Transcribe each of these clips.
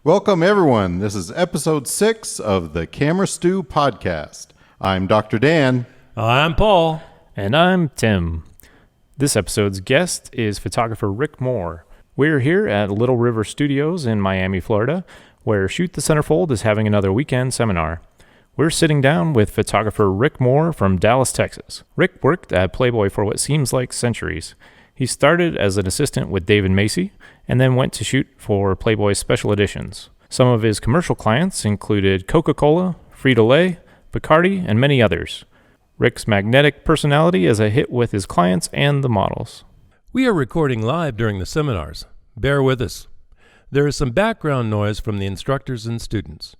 Welcome, everyone. This is episode 6 of the Camera Stew podcast. I'm Dr. Dan. I'm Paul. And I'm Tim. This episode's guest is photographer Ric Moore. We're here at Little River Studios in Miami, Florida, where Shoot the Centerfold is having another weekend seminar. We're sitting down with photographer Ric Moore from Dallas, Texas. Ric worked at Playboy for what seems like centuries. He started as an assistant with David Mecey and then went to shoot for Playboy's special editions. Some of his commercial clients included Coca Cola, Frito Lay, Bacardi, and many others. Ric's magnetic personality is a hit with his clients and the models. We are recording live during the seminars. Bear with us. There is some background noise from the instructors and students.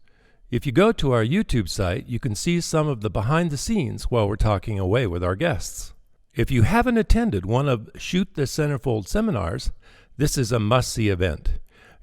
If you go to our YouTube site, you can see some of the behind the scenes while we're talking away with our guests. If you haven't attended one of Shoot the Centerfold seminars, this is a must-see event.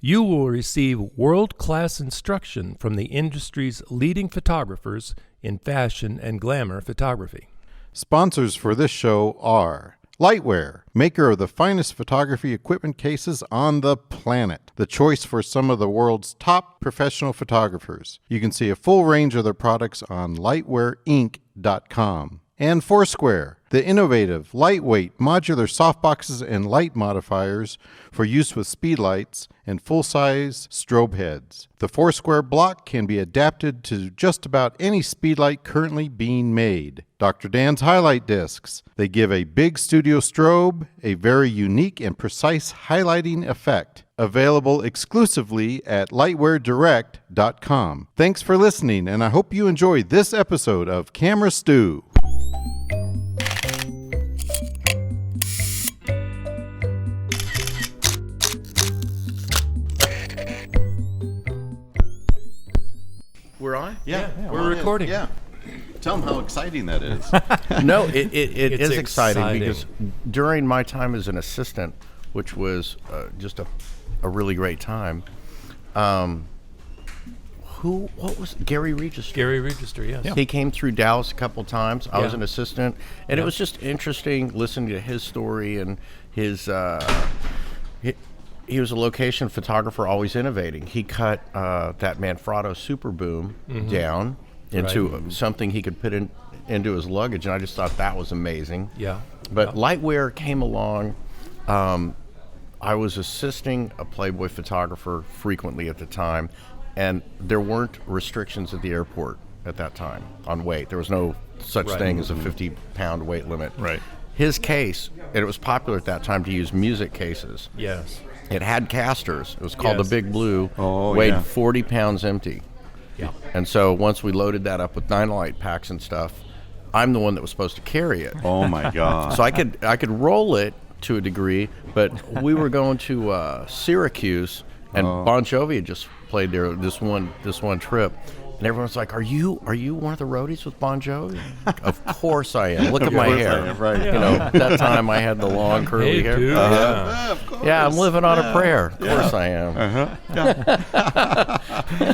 You will receive world-class instruction from the industry's leading photographers in fashion and glamour photography. Sponsors for this show are Lightwear, maker of the finest photography equipment cases on the planet. The choice for some of the world's top professional photographers. You can see a full range of their products on lightwearinc.com. And Foursquare, the innovative, lightweight, modular softboxes and light modifiers for use with speed lights and full-size strobe heads. The Foursquare block can be adapted to just about any speed light currently being made. Dr. Dan's highlight discs. They give a big studio strobe, a very unique and precise highlighting effect. Available exclusively at lightweardirect.com. Thanks for listening, and I hope you enjoy this episode of Camera Stew. We're on? Yeah, we're recording. Yeah. Tell them how exciting that is. No, it is exciting exciting. because during my time as an assistant, which was just a really great time, what was Gary Register? Gary Register, yes. He came through Dallas a couple times. I was Yeah. an assistant, and it was just interesting listening to his story and his. He was a location photographer, always innovating. He cut that Manfrotto Super Boom down into something he could put into his luggage, and I just thought that was amazing. Yeah. But Lightwear came along. I was assisting a Playboy photographer frequently at the time, and there weren't restrictions at the airport at that time on weight. There was no such thing as a 50-pound weight limit. Right. His case, and it was popular at that time to use music cases. Yes. It had casters. It was called Yes. the Big Blue. Oh, weighed yeah. 40 pounds empty. Yeah. And so once we loaded that up with dynamite packs and stuff, I'm the one that was supposed to carry it. Oh, my God. So I could roll it to a degree, but we were going to Syracuse, and Bon Jovi had just played there this one trip. And everyone's like, "Are you one of the roadies with Bon Jovi?" Of course I am. Look at my hair. Right. You know, that time I had the long curly hair. Dude, yeah. Of course. Yeah, I'm living on a prayer. Of course I am.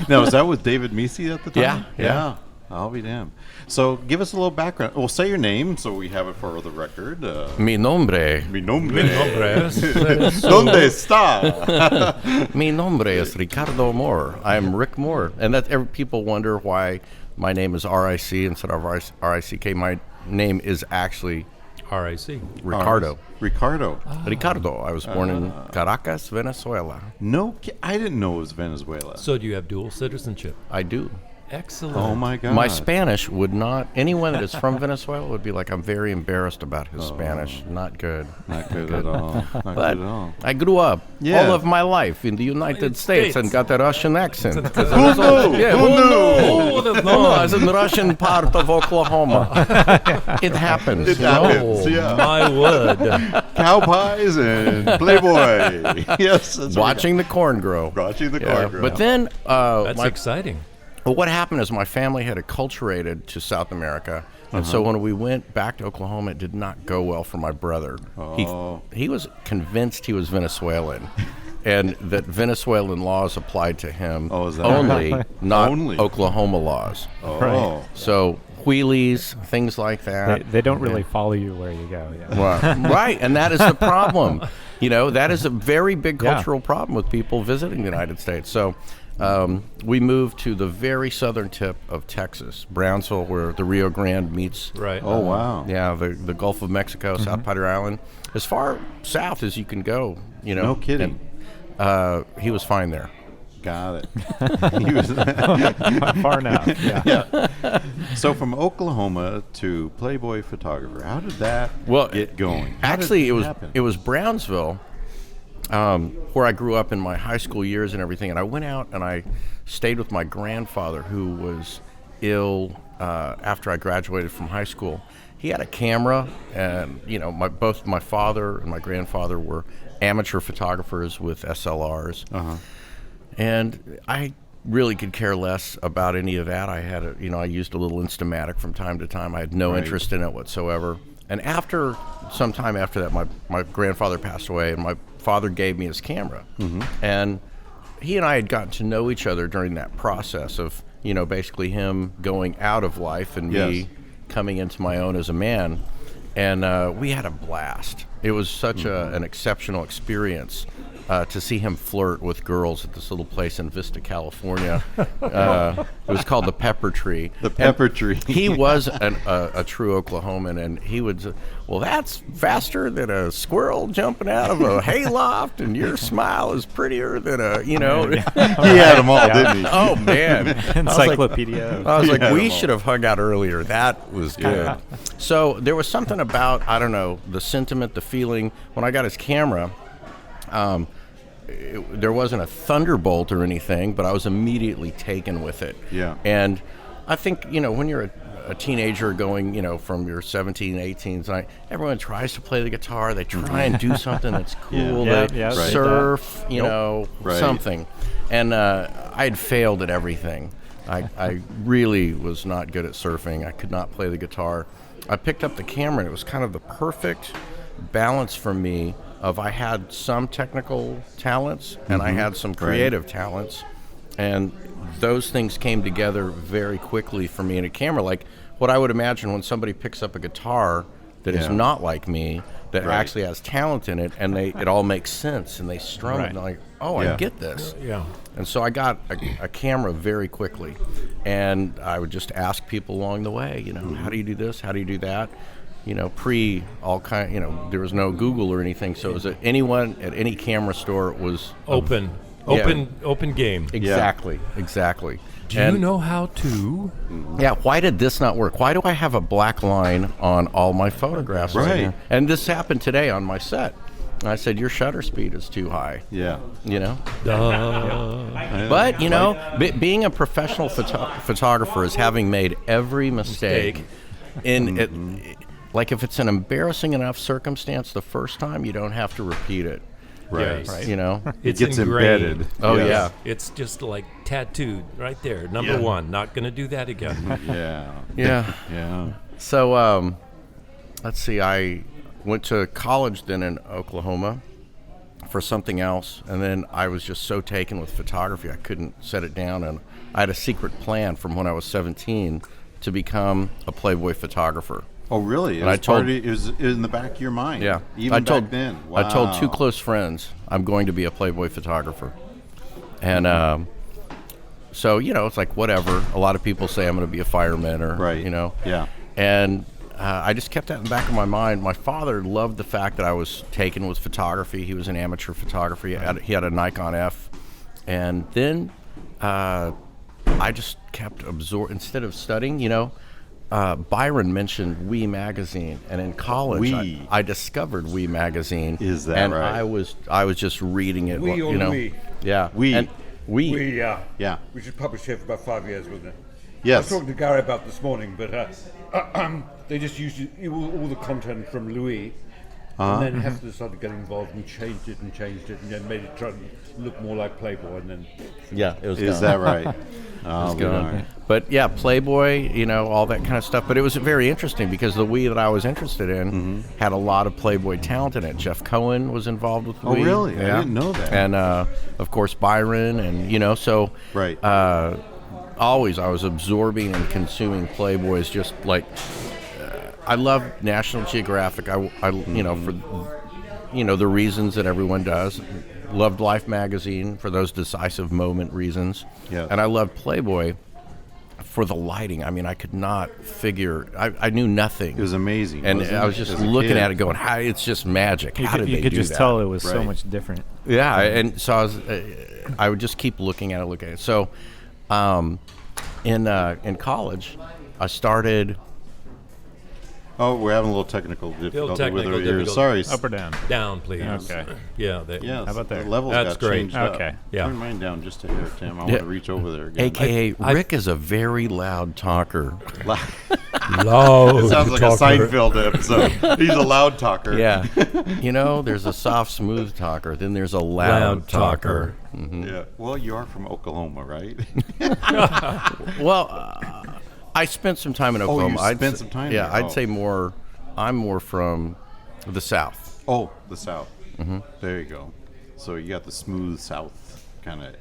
Now, is that with David Mecey at the time? Yeah. I'll be damned. So, give us a little background. Well, say your name so we have it for the record. Mi nombre. Mi nombre. ¿Dónde ¿Dónde está? Mi nombre es Ricardo Moore. I'm Ric Moore. And people wonder why my name is R-I-C instead of R-I-C-K. My name is actually RIC. Ricardo. Ricardo. Ricardo. I was born in Caracas, Venezuela. No, I didn't know it was Venezuela. So do you have dual citizenship? I do. Excellent. Oh, my God. My Spanish would not, anyone that is from Venezuela would be like, I'm very embarrassed about his Spanish. Not good. Not good at all. Not But good at all. I grew up Yeah. all of my life in the United States and got a Russian accent. Who knew? Yeah, Who knew? I was in the Russian part of Oklahoma. It happens. It you know? happens. Oh, Yeah. my word. Cow pies and Playboy. Yes. That's Watching the corn grow. Watching the Yeah. car grow. But then That's exciting. Well, what happened is my family had acculturated to South America, and so when we went back to Oklahoma, it did not go well for my brother. He was convinced he was Venezuelan, and that Venezuelan laws applied to him Oh, is that only, right? not Only. Oklahoma laws. Oh. So wheelies, things like that. They don't really follow you where you go. Yeah. Well, right, and that is the problem. That is a very big cultural problem with people visiting the United States. So we moved to the very southern tip of Texas, Brownsville, where the Rio Grande meets. Right. Oh, wow. Yeah, the Gulf of Mexico, South Padre Island, as far south as you can go. No kidding. And, he was fine there. Got it. He was Far enough. Yeah. So from Oklahoma to Playboy photographer, how did that get going? Actually, it happen? was Brownsville, where I grew up in my high school years and everything. And I went out and I stayed with my grandfather, who was ill after I graduated from high school. He had a camera, and both my father and my grandfather were amateur photographers with SLRs. And I really could care less about any of that. I had I used a little Instamatic from time to time. I had no interest in it whatsoever. And some time after that, my grandfather passed away, and my father gave me his camera. And he and I had gotten to know each other during that process of, basically him going out of life and me coming into my own as a man. And we had a blast. It was such an exceptional experience. To see him flirt with girls at this little place in Vista, California. It was called the Pepper Tree. The Pepper Tree. He was a true Oklahoman, and he would say, well, that's faster than a squirrel jumping out of a hayloft, and your smile is prettier than a, He had them all, didn't he? Oh, man. Encyclopedia. I was like, we should have hung out earlier. That was good. So there was something about, I don't know, the sentiment, the feeling. When I got his camera, there wasn't a thunderbolt or anything, but I was immediately taken with it. Yeah. And I think, when you're a teenager going, from your 17, 18, everyone tries to play the guitar. They try and do something that's cool. They surf, something. And I had failed at everything. I really was not good at surfing. I could not play the guitar. I picked up the camera, and it was kind of the perfect balance for me of I had some technical talents and I had some creative talents, and those things came together very quickly for me in a camera. Like what I would imagine when somebody picks up a guitar that is not like me, that actually has talent in it, and it all makes sense, and they strum it, and I'm like, I get this. And so I got a camera very quickly, and I would just ask people along the way, how do you do this? How do you do that? Pre all kind, there was no Google or anything, so it was anyone at any camera store was open game. Exactly. Do you know how to? Yeah. Why did this not work? Why do I have a black line on all my photographs? Right. And this happened today on my set. And I said, your shutter speed is too high. Yeah. But being a professional photographer is having made every mistake. Like if it's an embarrassing enough circumstance the first time, you don't have to repeat it. Right. It gets ingrained. embedded. Oh, yeah. It's just like tattooed right there. Number one, not going to do that again. Yeah. So, let's see, I went to college then in Oklahoma for something else, and then I was just so taken with photography I couldn't set it down, and I had a secret plan from when I was 17 to become a Playboy photographer. Oh, really? And it was in the back of your mind. Yeah. Even back then. Wow. I told two close friends I'm going to be a Playboy photographer. And so, it's like whatever. A lot of people say I'm going to be a fireman or, Yeah. And I just kept that in the back of my mind. My father loved the fact that I was taken with photography. He was an amateur photographer. He had a Nikon F. And then I just kept instead of studying, Byron mentioned We Magazine, and in college I discovered We Magazine. Is that and right? I was just reading it. We or We? Yeah. We. And we. We, Yeah. which was published here for about 5 years, wasn't it? I Yes. was talking to Gary about this morning, but they just used all the content from Louis, and then Hester started getting involved and changed it, and then made it try to look more like Playboy, and then Yeah, it was. Is gone. that right? It's gone. But yeah, Playboy, all that kind of stuff. But it was very interesting because the We that I was interested in had a lot of Playboy talent in it. Jeff Cohen was involved with Oh, We. really? Yeah. I didn't know that. And of course Byron, and so Right. always I was absorbing and consuming Playboys. Just like I love National Geographic. I for the reasons that everyone does. Loved Life magazine for those decisive moment reasons. Yeah. And I loved Playboy for the lighting. I mean, I could not figure. I knew nothing. It was amazing. And wasn't I it? was just As a looking kid. at it going, it's just magic. How did you they could do just that? tell it was so Right. much different. Yeah, and so I would just keep looking at it. So in college, I started. Oh, we're having a little technical difficulty with technical our ears. difficulty. Sorry. Up or down? Down, please. Okay. Yeah. Yeah, How about there? The levels That's got great. changed up. Okay. Yeah. Turn mine down just a hair, Tim. I want to reach over there again. AKA, Rick is a very loud talker. Loud Sounds like talker. a Seinfeld episode. He's a loud talker. Yeah. There's a soft, smooth talker. Then there's a loud talker. Yeah. Well, you are from Oklahoma, right? Well, I spent some time in Oklahoma. you spent some time Yeah, there. I'd Oh. say more. I'm more from the South. Oh, the South. There you go. So you got the smooth South kind of.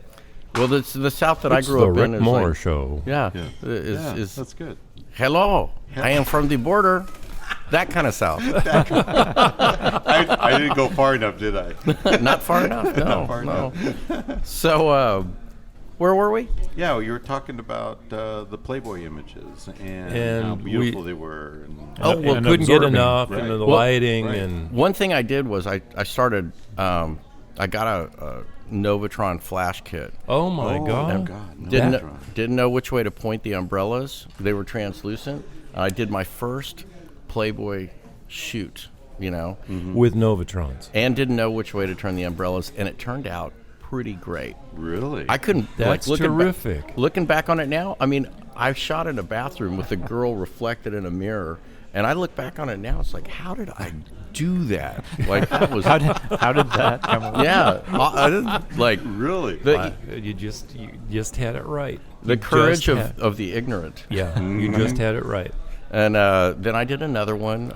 Well, the South that It's I grew the up Ric in is Moore like, show. Yeah, Yeah. is That's good. hello. I am from the border. That kind of South. I didn't go far enough, did I? Not far enough. No. Not far no. So, where were we? Yeah, well, you were talking about the Playboy images and how And beautiful they were. And, Oh, well, and couldn't couldn't get absorbing. enough, Right. and the Well, lighting, right. and One thing I did was I started. I got a Novatron flash kit. oh my God. God. Didn't know which way to point the umbrellas. They were translucent. I did my first Playboy shoot, With Novatrons. and didn't know which way to turn the umbrellas, and it turned out pretty great. Really? I couldn't. That's terrific. Looking back on it now, I mean, I shot in a bathroom with a girl reflected in a mirror, and I look back on it now. It's like, how did I do that? Like that was. How did that come about? Yeah, I didn't, like Really? You just had it right. the You courage just had- of the ignorant. Yeah, you just had it right. And then I did another one,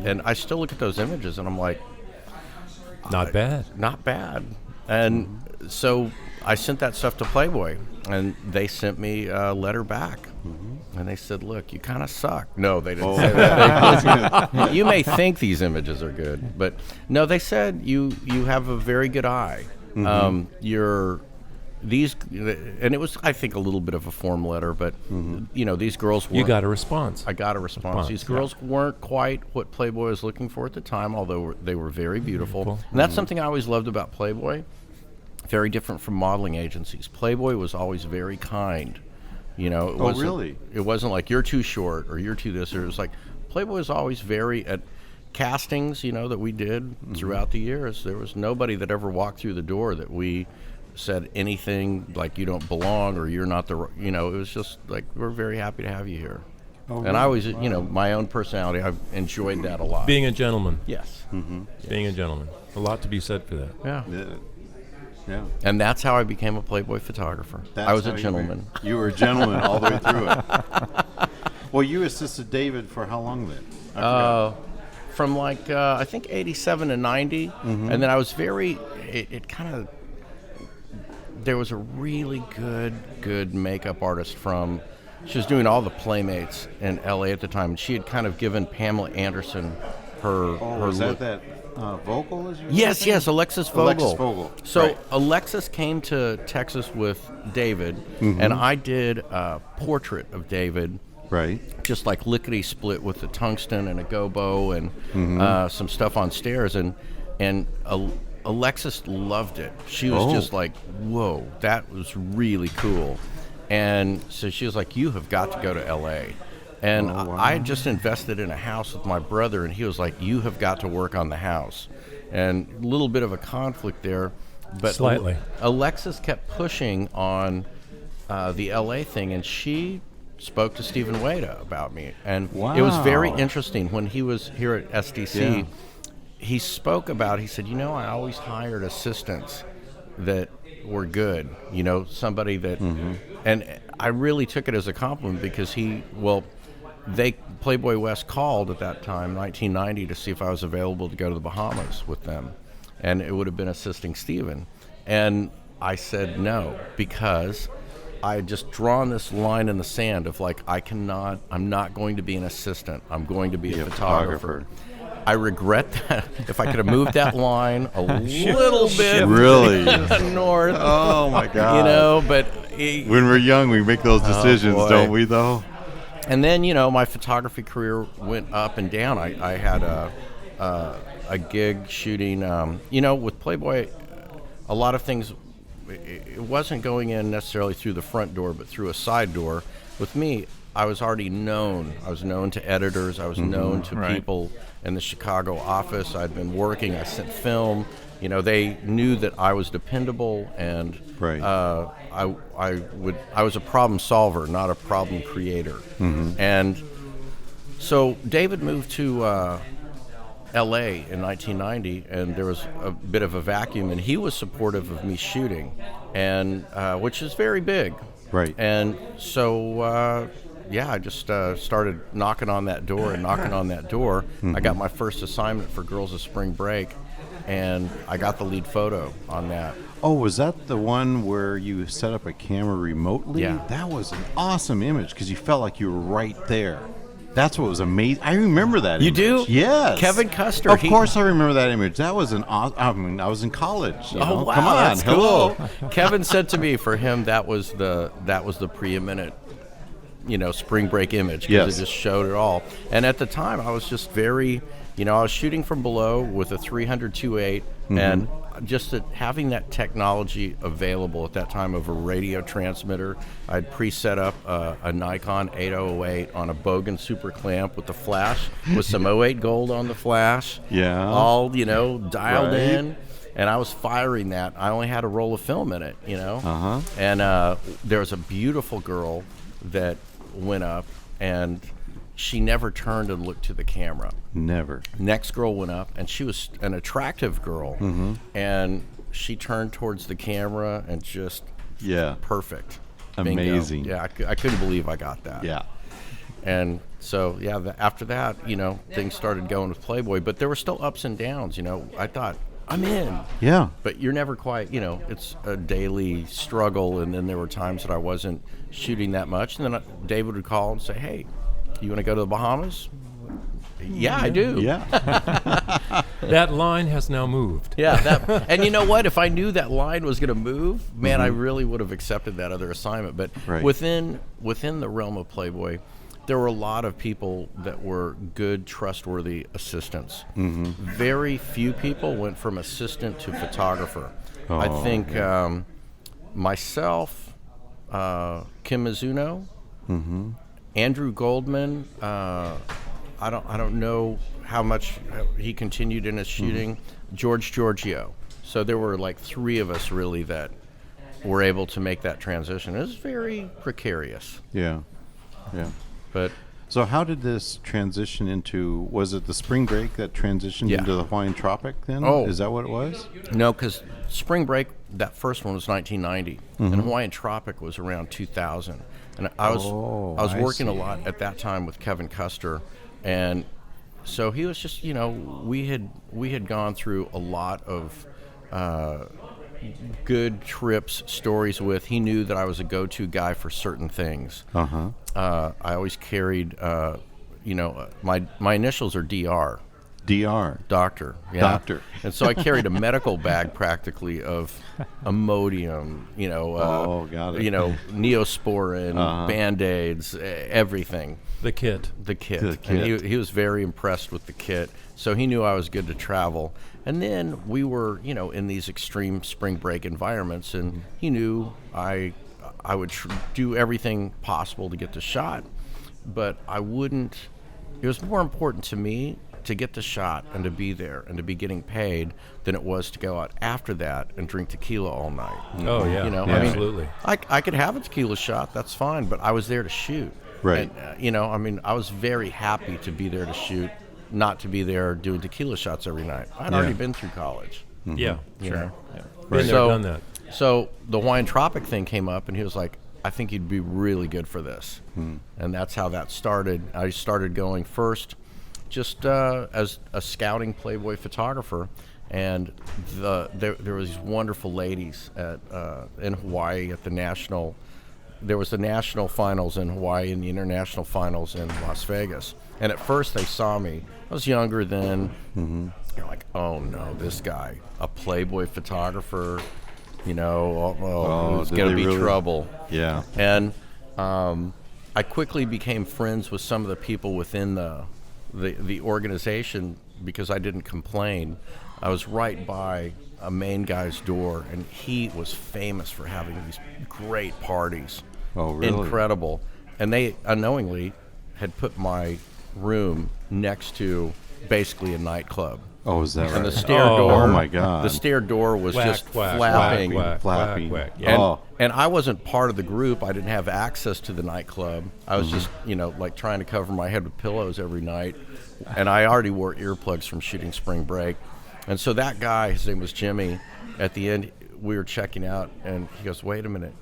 and I still look at those images, and I'm like, Not bad. not bad. And so I sent that stuff to Playboy, and they sent me a letter back. And they said, look, you kind of suck. No, they didn't say that. You may think these images are good, but no, they said you have a very good eye. And it was, I think, a little bit of a form letter, but these girls weren't. You got a response. I got a response. These girls weren't quite what Playboy was looking for at the time, although they were very beautiful. And that's something I always loved about Playboy. Very different from modeling agencies. Playboy was always very kind. It wasn't, really? It wasn't like you're too short or you're too this, or it was like Playboy was always very at castings. That we did throughout the years. There was nobody that ever walked through the door that we said anything like you don't belong or you're not the. It was just like we're very happy to have you here. And I always, my own personality, I've enjoyed that a lot. Being a gentleman. Yes. Being a gentleman. A lot to be said for that. Yeah. Yeah. And that's how I became a Playboy photographer. I was a gentleman. You were a gentleman all the way through it. Well, you assisted David for how long then? I forgot. From like, I think 87 to 90. And then I was it kind of, there was a really good makeup artist she was doing all the Playmates in LA at the time. And she had kind of given Pamela Anderson her Was look. that Vogel? Is Yes, Alexis Vogel. Alexis Vogel. So Right. Alexis came to Texas with David, and I did a portrait of David, Right. just like lickety split with the tungsten and a gobo and some stuff on stairs, and Alexis loved it. She was just like, "Whoa, that was really cool," and so she was like, "You have got to go to L.A." And I had just invested in a house with my brother, and he was like, "You have got to work on the house." And a little bit of a conflict there. But Slightly. Alexis kept pushing on the LA thing, and she spoke to Stephen Wada about me. And it was very interesting. When he was here at SDC, he spoke about, he said, I always hired assistants that were good, somebody that, and I really took it as a compliment because Playboy West called at that time, 1990, to see if I was available to go to the Bahamas with them. And it would have been assisting Stephen. And I said no, because I had just drawn this line in the sand of like, I'm not going to be an assistant. I'm going to be a photographer. I regret that. If I could have moved that line a little bit Really? north. Oh my God! You know, but When we're young, we make those decisions, boy. don't we? Though. and then my photography career went up and down. I had a gig shooting. With Playboy, a lot of things. It wasn't going in necessarily through the front door, but through a side door. With me, I was already known. I was known to editors. I was known to people in the Chicago office. I'd been working. I sent film. They knew that I was dependable, and I was a problem solver, not a problem creator. And so David moved to L.A. in 1990, and there was a bit of a vacuum, and he was supportive of me shooting, and which is very big. Right. And so, I just started knocking on that door and knocking on that door. I got my first assignment for Girls of Spring Break, and I got the lead photo on that. Oh, was that the one where you set up a camera remotely? Yeah. That was an awesome image because you felt like you were right there. That's what was amazing. I remember that You image. do? Yes. Kevin Custer. Of course I remember that image. That was an awesome... I mean, I was in college. Oh, wow, Come on. that's Hello. cool. Kevin said to me, for him, that was the preeminent, spring break image, because it just showed it all. And at the time, I was just very, I was shooting from below with a 300 2.8, and just having that technology available at that time of a radio transmitter. I'd pre-set up a Nikon 8008 on a Bogan super clamp with the flash, with some 08 gold on the flash. Yeah. All, dialed in. And I was firing that. I only had a roll of film in it, And there was a beautiful girl that went up, and she never turned and looked to the camera. Never. Next girl went up, and she was an attractive girl, and she turned towards the camera and just perfect. Bingo. Amazing. Yeah, I couldn't believe I got that. Yeah. And so, after that, things started going with Playboy, but there were still ups and downs. I thought, I'm in. Yeah. But you're never quite, it's a daily struggle, and then there were times that I wasn't shooting that much, and then David would call and say, hey, you want to go to the Bahamas? Yeah, I do. Yeah. That line has now moved. Yeah, and you know what? If I knew that line was going to move, man, I really would have accepted that other assignment. But within the realm of Playboy, there were a lot of people that were good, trustworthy assistants. Very few people went from assistant to photographer. I think myself, Kim Mizuno, Andrew Goldman. I don't know how much he continued in his shooting. George Giorgio. So there were like three of us really that were able to make that transition. It was very precarious. Yeah. Yeah. But so how did this transition into, was it the spring break that transitioned into the Hawaiian Tropic then? Oh. Is that what it was? No, because spring break, that first one was 1990, and Hawaiian Tropic was around 2000. And I was working a lot at that time with Kevin Custer, and so he was just, we had gone through a lot of good trips, stories with. He knew that I was a go-to guy for certain things. I always carried, my initials are DR. DR. Doctor. Yeah. Doctor. And so I carried a medical bag practically of Imodium, got it. Neosporin, Band-Aids, everything. The kit. The kit. The kit. And he was very impressed with the kit. So he knew I was good to travel. And then we were, in these extreme spring break environments, and he knew I would do everything possible to get the shot, but I wouldn't. It was more important to me to get the shot and to be there and to be getting paid than it was to go out after that and drink tequila all night. Oh, yeah. Absolutely. I could have a tequila shot, that's fine, but I was there to shoot. Right. And, I was very happy to be there to shoot, not to be there doing tequila shots every night. I'd already been through college. Yeah, You sure. know? Yeah. Right. Been there, done that. So the Hawaiian Tropic thing came up, and he was like, I think you'd be really good for this. And that's how that started. I started going first just as a scouting Playboy photographer, and there were these wonderful ladies in Hawaii at the National there was the national finals in Hawaii and the international finals in Las Vegas. And at first they saw me. I was younger then. They're like, oh no, this guy, a Playboy photographer, it's going to be trouble. Yeah. And I quickly became friends with some of the people within the organization because I didn't complain. I was right by a main guy's door, and he was famous for having these great parties. Oh, really? Incredible. And they unknowingly had put my room next to basically a nightclub. Oh, is that right? And the stair door. Oh my God. The stair door was just whack, flapping. Flapping. whack. And I wasn't part of the group. I didn't have access to the nightclub. I was just, like trying to cover my head with pillows every night. And I already wore earplugs from shooting spring break. And so that guy, his name was Jimmy, at the end, we were checking out, and he goes, wait a minute,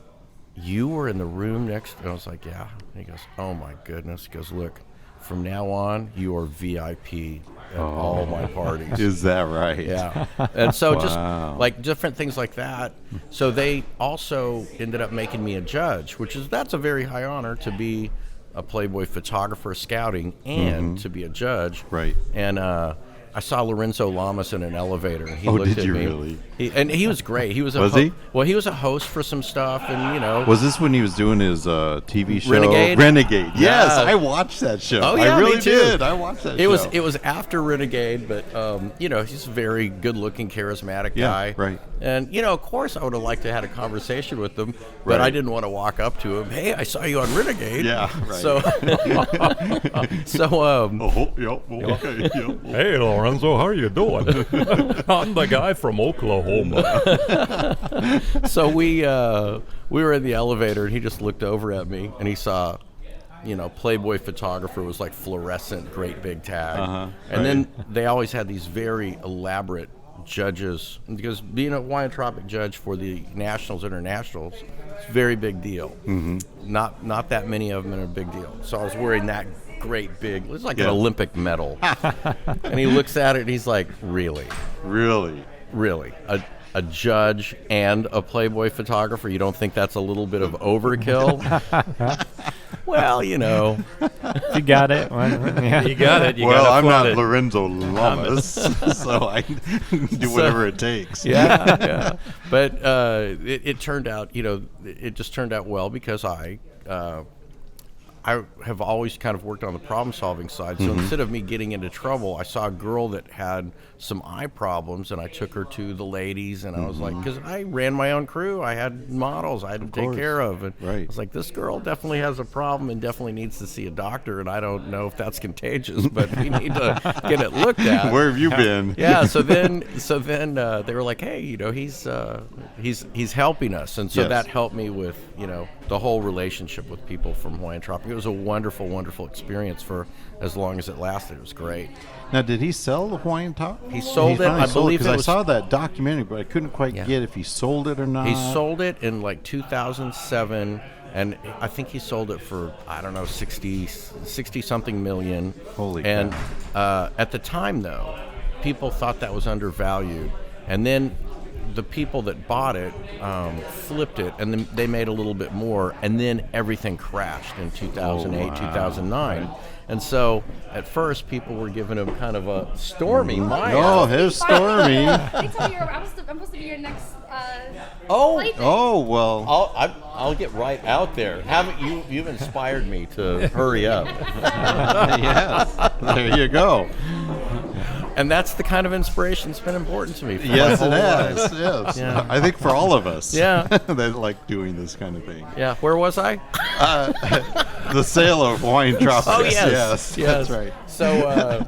you were in the room next? And I was like, yeah. And he goes, oh my goodness. He goes, look, from now on, you are VIP at all my parties. Is that right? Yeah. And so Wow. just like different things like that. So they also ended up making me a judge, that's a very high honor to be a Playboy photographer scouting and to be a judge. Right. And I saw Lorenzo Lamas in an elevator. He Oh, looked did at you me. really? He was great. He was Was he? Well, he was a host for some stuff, and Was this when he was doing his TV show? Renegade? Renegade. Yes, Yeah. I watched that show. Oh, yeah, I really me too. did. I watched that show. It was after Renegade, but he's a very good-looking, charismatic Yeah, guy. right. And of course, I would have liked to have had a conversation with him, but Right. I didn't want to walk up to him. Hey, I saw you on Renegade. Yeah, right. So, Oh, yep, okay, yep. Hey, Lorenzo, how are you doing? I'm the guy from Oklahoma. so we were in the elevator, and he just looked over at me, and he saw, Playboy photographer was like fluorescent, great big tag. And then they always had these very elaborate judges, because being a Wyantropic judge for the Nationals, Internationals, it's a very big deal. Not that many of them are a big deal. So I was wearing that great big, it was like an Olympic medal. And he looks at it and he's like, really? Really? A judge and a Playboy photographer? You don't think that's a little bit of overkill? Well, You got it. Yeah. You got it. You Well, gotta I'm flood not it. Lorenzo Lamas, so I do whatever it takes. yeah. But it turned out, it just turned out well because I have always kind of worked on the problem-solving side. So instead of me getting into trouble, I saw a girl that had some eye problems, and I took her to the ladies, and I was like, because I ran my own crew. I had models I had to take care of. And Right. I was like, this girl definitely has a problem and definitely needs to see a doctor, and I don't know if that's contagious, but we need to get it looked at. Where have you been? Yeah, so then they were like, hey, he's helping us, and so Yes. that helped me with the whole relationship with people from Hawaiian Tropic. It was a wonderful, wonderful experience for as long as it lasted. It was great. Now, did he sell the Hawaiian Top? He sold it. finally I sold believe because it was. I saw that documentary, but I couldn't quite get if he sold it or not. He sold it in like 2007, and I think he sold it for 60 something million. Holy And at the time, though, people thought that was undervalued, and then the people that bought it flipped it, and then they made a little bit more, and then everything crashed in 2008, 2009. And so at first people were giving him kind of a stormy mind. Oh, here's Stormy. They told me I'm supposed to be your next Oh, flight thing. Oh, well. I'll get right out there. You've inspired me to hurry up. Yes. There you go. And that's the kind of inspiration that's been important to me. For Yes, my it whole has. life. Yes. Yeah. I think for all of us. Yeah. That like doing this kind of thing. Yeah, where was I? The sale of Hawaiian Tropics. Oh, yes. That's right. So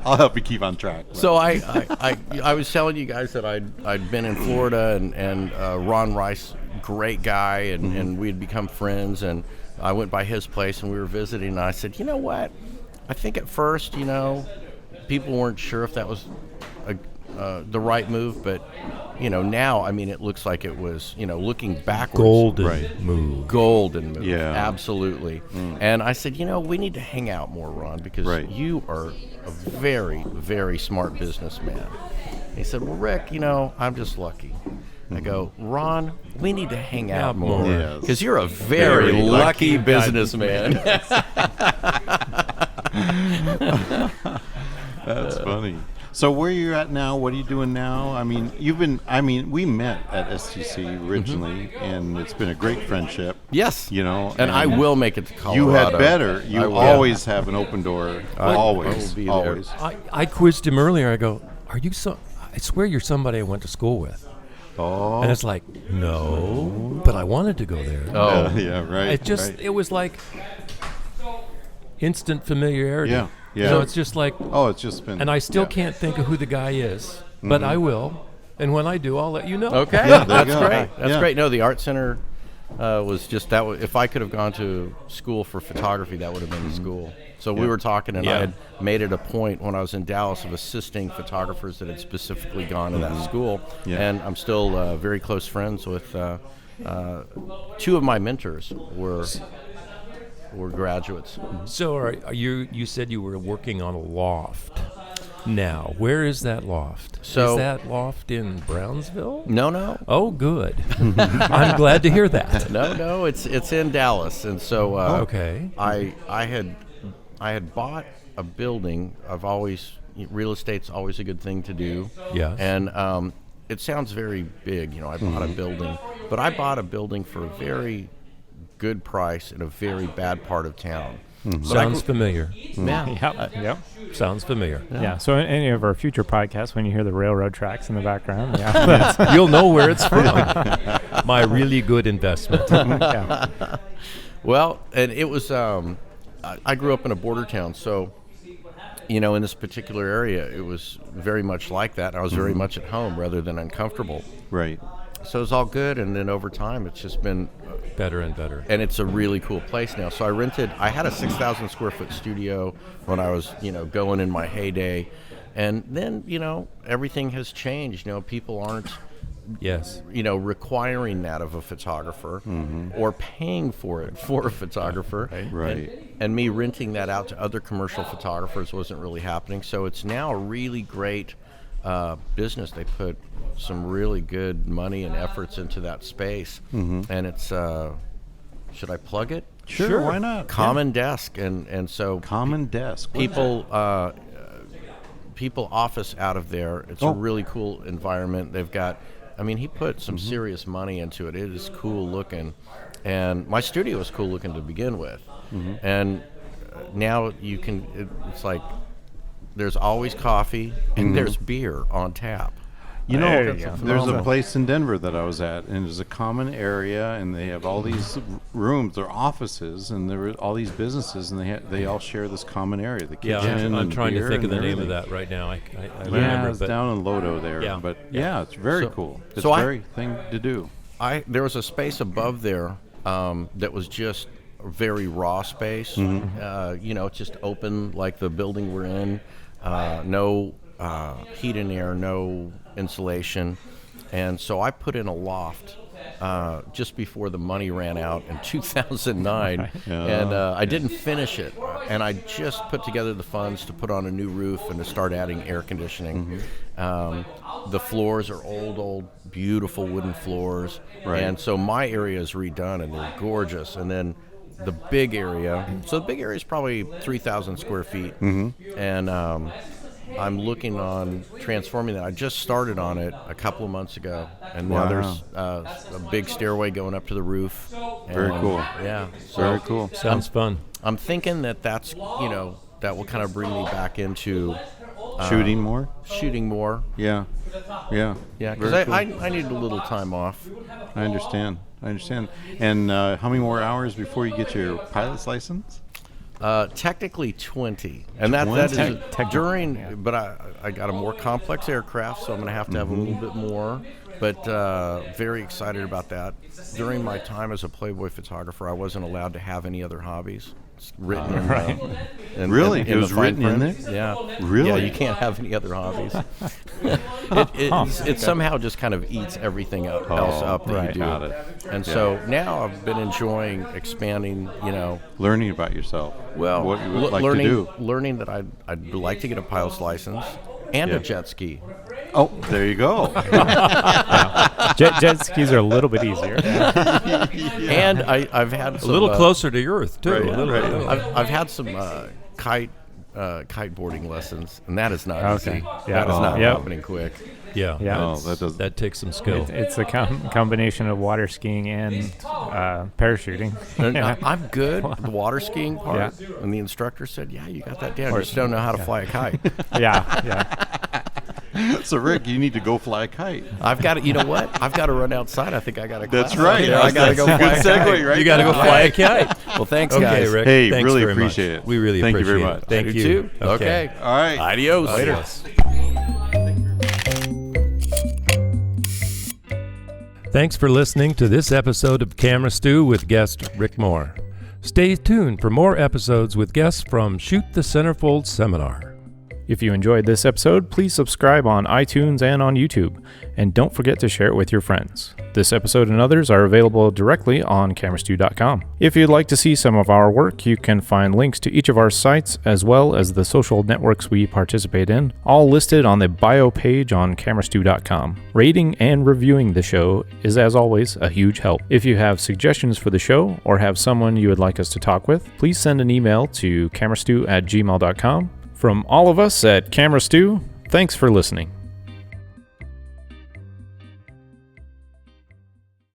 I'll help you keep on track. So I was telling you guys that I'd been in Florida, and Ron Rice, great guy, and we had become friends, and I went by his place and we were visiting, and I said, you know what? I think at first, people weren't sure if that was the right move, but now, it looks like it was, looking backwards. Golden move. Golden move. Yeah. Absolutely. And I said, we need to hang out more, Ron, because you are a very, very smart businessman. He said, well, Rick, I'm just lucky. I go, Ron, we need to hang out more. more Yes. because you're a very lucky businessman. That's funny. So where you're at now? What are you doing now? I mean, we met at STC originally, and it's been a great friendship. Yes, You know, and I will make it to Colorado. You had better. I You will. always have an open door. I Always. will be there. Always. I quizzed him earlier. I go, "Are you so? I swear you're somebody I went to school with." Oh. And it's like, no, but I wanted to go there. Oh, yeah, right. It right. it was like instant familiarity. Yeah, yeah. So it's just like, Oh, it's just been. and I still yeah. can't think of who the guy is, but I will. And when I do, I'll let you know. okay, Yeah, there that's you go. great. That's Yeah. great. No, the art center was just that. If I could have gone to school for photography, that would have been the school. So we were talking, and I Yeah. had made it a point when I was in Dallas of assisting photographers that had specifically gone to that school. Yeah. And I'm still very close friends with two of my mentors were graduates. So are you said you were working on a loft. Now, where is that loft? So- is that loft in Brownsville? No, Oh, good. I'm glad to hear that. no, it's in Dallas, and so Okay. I had bought a building. Real estate's always a good thing to do. Yes. And it sounds very big, I bought a building, but I bought a building for a very good price in a very bad part of town. Sounds familiar. Yeah. Yep. Sounds familiar. Yeah. So in any of our future podcasts, when you hear the railroad tracks in the background, yeah, You'll know where it's from. My really good investment. yeah. Well, and it was. I grew up in a border town, so in this particular area, it was very much like that. I was very much at home rather than uncomfortable. Right. So it was all good, and then over time, it's just been, Better and better. and it's a really cool place now. So I had a 6,000 square foot studio when I was, going in my heyday, and then, everything has changed. People aren't, Yes. requiring that of a photographer or paying for it for a photographer. Right. And me renting that out to other commercial photographers wasn't really happening. So it's now a really great business. They put some really good money and efforts into that space. And it's, should I plug it? Sure. Why not? Common Desk. And so Common desk. What is people office out of there. It's a really cool environment. They've got, he put some serious money into it. It is cool looking. And my studio was cool looking to begin with. And now it's like there's always coffee and there's beer on tap. There you go. There's a place in Denver that I was at, and there's a common area, and they have all these rooms, they're offices, and there are all these businesses, and they all share this common area, the Yeah, kitchen. I'm and trying to beer think of the and name of everything. that right now. I Yeah, remember, it's but down in Lodo there. Yeah. But yeah, it's very So- cool. It's so a I- very thing to do. There was a space above there that was just a very raw space. It's just open like the building we're in. No heat and air, no insulation. And so I put in a loft just before the money ran out in 2009. And I didn't finish it. And I just put together the funds to put on a new roof and to start adding air conditioning. The floors are old, beautiful wooden floors. Right. And so my area is redone, and they're gorgeous. And then the big area, so the big area is probably 3,000 square feet. And I'm looking on transforming that. I just started on it a couple of months ago, and now Wow. there's a big stairway going up to the roof. Very And, cool. Yeah. So Very cool. sounds fun. I'm thinking that's that will kind of bring me back into Shooting more? shooting more. Yeah. Yeah. Yeah, because Very cool. I need a little time off. I understand. And how many more hours before you get your pilot's license? Technically 20, and that 20? is during. But I got a more complex aircraft, so I'm going to have a little bit more. But very excited about that. During my time as a Playboy photographer, I wasn't allowed to have any other hobbies. It's written in Really? in It was the fine written in print. there? Yeah. Really? Yeah, you can't have any other hobbies. It somehow just kind of eats everything else up that you right. do. Got it. And so now I've been enjoying expanding. Learning about yourself. Well, what you would like learning, to do. learning that I'd like to get a pilot's license, and a jet ski. Oh, there you go. Jet skis are a little bit easier. And I've had A some, little closer to Earth, too. Right, a little right. bit. I've had some kiteboarding lessons, and that is not Okay. easy. Yeah. That is not Yep. happening quick. Yeah. Yeah. Oh, it's- that does. That takes some skill. It's a combination of water skiing and parachuting. And I'm good with the water skiing part. Yeah. And the instructor said, "Yeah, you got that down. You just don't know how to fly a kite." Yeah. So, Rick, you need to go fly a kite. I've got to. You know what? I've got to run outside. I think I got to. That's right. I got to go That's fly a a good segue, kite. right? You got to go there. fly a kite. Well, thanks, Okay, guys. Rick. Hey, thanks really very appreciate much. it. We really Thank you appreciate very it. much. Thank I do you. too. Okay. All right. Adios. Adios. Thanks for listening to this episode of Camera Stew with guest Ric Moore. Stay tuned for more episodes with guests from Shoot the Centerfold Seminar. If you enjoyed this episode, please subscribe on iTunes and on YouTube. And don't forget to share it with your friends. This episode and others are available directly on camerastew.com. If you'd like to see some of our work, you can find links to each of our sites as well as the social networks we participate in, all listed on the bio page on camerastew.com. Rating and reviewing the show is, as always, a huge help. If you have suggestions for the show or have someone you would like us to talk with, please send an email to camerastew@gmail.com. From all of us at Camera Stew, thanks for listening.